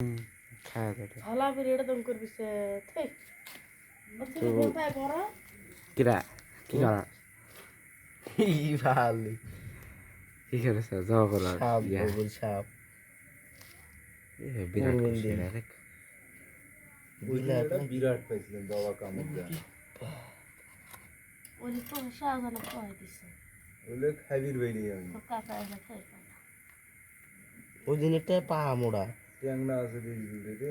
খায় তো হলা ফিরে এটা দম করবি সে ঠিক বলছি কোথায় বড় কিরা কি করা ই ভালো কি করেছে জবা করার সাপ গোবর সাপ বিরাট পূর্বের খুশি দিন। দেখ বিরাট পাইছিলেন বাবা কামড় দেয়া ওই তো শাহজানা কয় দিছে ওগুলো খাইবির বাইরে আমি তো কাকা এসে খাই ওই দিনেরটা পা মোড়া ট্যাংরা আছে দিদি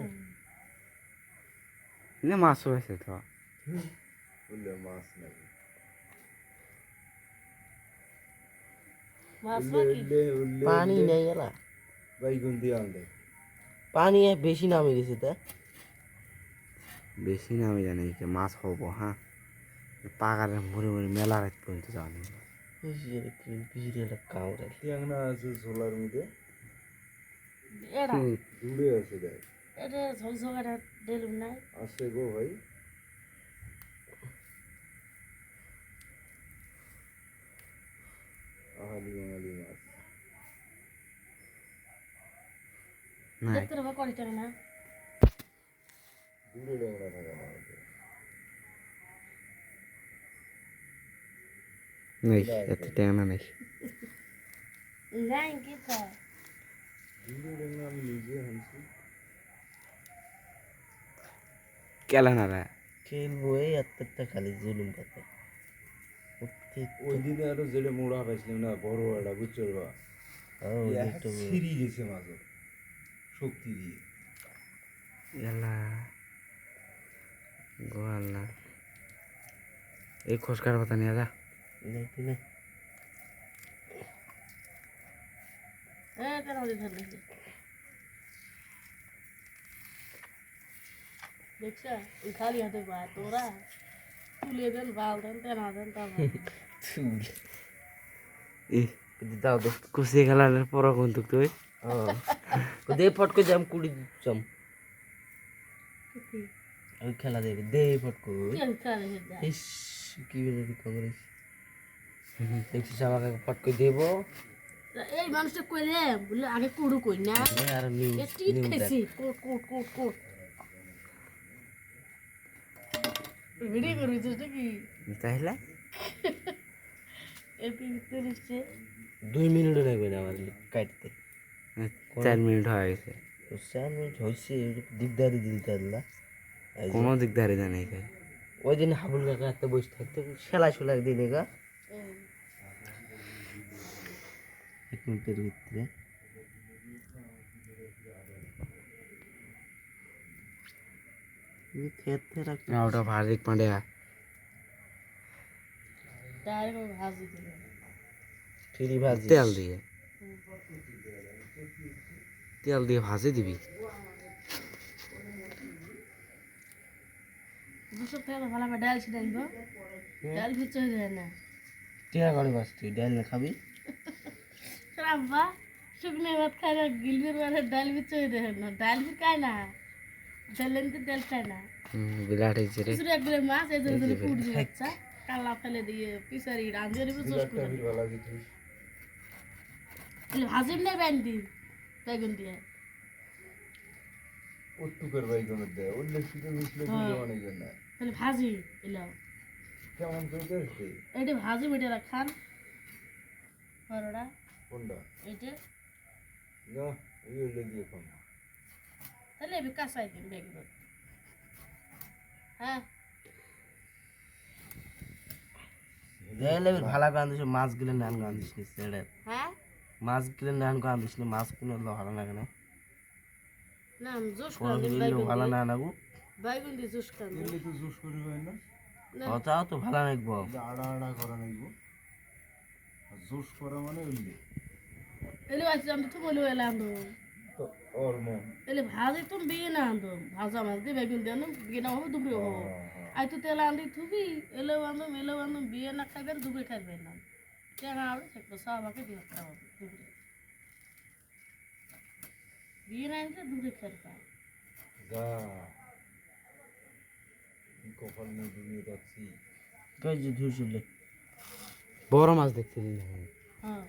না মাছ হয়েছে তো বললে মাছ নাকি মাছ উল্লে কি উল্লে উল্লে পানি নেই এলা বাইগুন দিয়ে আনলে পানি বেশি নামে গেছে তা বেশি না আমি জানি যে মাছ হবো হ্যাঁ পাকারের মরে মরে মেলা রাত পর্যন্ত জানি বিড়ে কামড়াল ট্যাংরা আছে ঝোলার মধ্যে এরা দূরে আছে দেখ এটা ঝকঝকাটা ডেলুম নাই আছে গো ভাই আহালি বাঙালি মাছ না দেখতে রবা করি টাকা না দূরে ট্যাংরা থাকে না আমাদের। নেই এত ট্যাংরা নেই নাই কি তা দূরে ট্যাংরা আমি নিজে আনছি কেলা না রে খেলবো এই একটা খালি জুলুম পাতা ওই দিনে আরো যেটা মোড়া পাইছিলাম না বড় একটা বুঝছো বা সিঁড়ি গেছে মাঝে শক্তি দিয়ে এলা গোয়াল না এই খোসকার কথা নিয়ে যা কেন ধরলে দেখছ ওই খালি হাতে পা তোরা তুলে দেন বাল দেন তেনা দেন তা দাও দে কুসি খেলার পর কিন্তু তুই দে ফটকে যাম কুড়ি চাম ওই খেলা দেবে দে ফটকো ইস কি বলে কংগ্রেস দেখছিস আমাকে ফটকে দেবো এই মানুষটা কইলে বলে আগে কুড়ু কই না আর নিউ টিট খাইছি quote quote quote quote video করবি তো কি তাহলে এপি ভিতরে এসছে 2 মিনিটও লাগবে না আমার কাটতে 4 মিনিট হয়ে গেছে 4 মিনিট হয়েছে দিকদারি দিতে আল্লাহ কোনো দিকদারি জানি খাই ওই দিন হাবুল কাকা একটা বসে থাকতে সেলাই সেলাই দিলে গা 1 মিনিটের ভিতরে খেতে রাখ না ওটা ভারিক পান্ডিয়া ডাইরেক্ট ভাজি দিল ফ্রি ভাজি তেল দিয়ে ভাজি দিবি দুশো টাকা ভালো করে ডাল ছিটাই দিব ডাল ভিতরে হয়ে যায় না টিয়া করে বাস তুই ডাল না খাবি রাব্বা শুকনো ভাত খায় না গিলবির মানে ডাল ভিতরে হয়ে যায় না ডাল ভিতরে খায় না ডালেন তো ডাল খায় না বিরাট হয়েছে রে কিছু একবারে মাছ এই জন্য ফুট দিয়ে বাচ্চা কালা ফেলে দিয়ে পিসারি রাঁধে দিব জোস করে একটা ভালো কিছু তাহলে ভাজিম না বান্দি বেগুন দিয়ে ওটুকের বাইগুনের দেয় উল্লেখ শুধু মিশলে কিন্তু অনেক না তাহলে ভাজি এলাও কেমন করে দেখছি এটা ভাজি মেটে খান বড়টা কোনটা এটা না এই উল্লেখ দিয়ে কম তাহলে আমি কাঁচাই দিন বেগুন হ্যাঁ দেলে ভালো গান্দিস মাছ গিলে নান গান্দিস নি সেড়ে হ্যাঁ মাছ গিলে নান গান্দিস নি মাছ কোন ভালো লাগে না না জোস কোন খান দিন ভালো না লাগু বেগুন দিয়ে জোস খান এলে তো জুস করে হয় না ওটাও তো ভালো লাগবো আড়া আড়া করা নাইব আর জুস করা মানে উল্লেখ এলে আছি আমি তো বলে এলাম তো ওর মন এলে ভাজি তুমি বিয়ে না আনতো ভাজা মাছ দিয়ে বেগুন দিয়ে আনো বিয়ে না হবে দুপুরে হবো আই তো তেল আনতে থুবি এলেও আনো বিয়ে না খাইবেন দুপুরে খাইবেন না কেন আবে থাকবো সব আমাকে দিয়ে খাওয়া দুপুরে বিয়ে না আনতে দুপুরে খেতে পায় যা কপাল নিয়ে দুনিয়ে যাচ্ছি কই যে ধুইছিলে বড় মাছ দেখছিলি না হ্যাঁ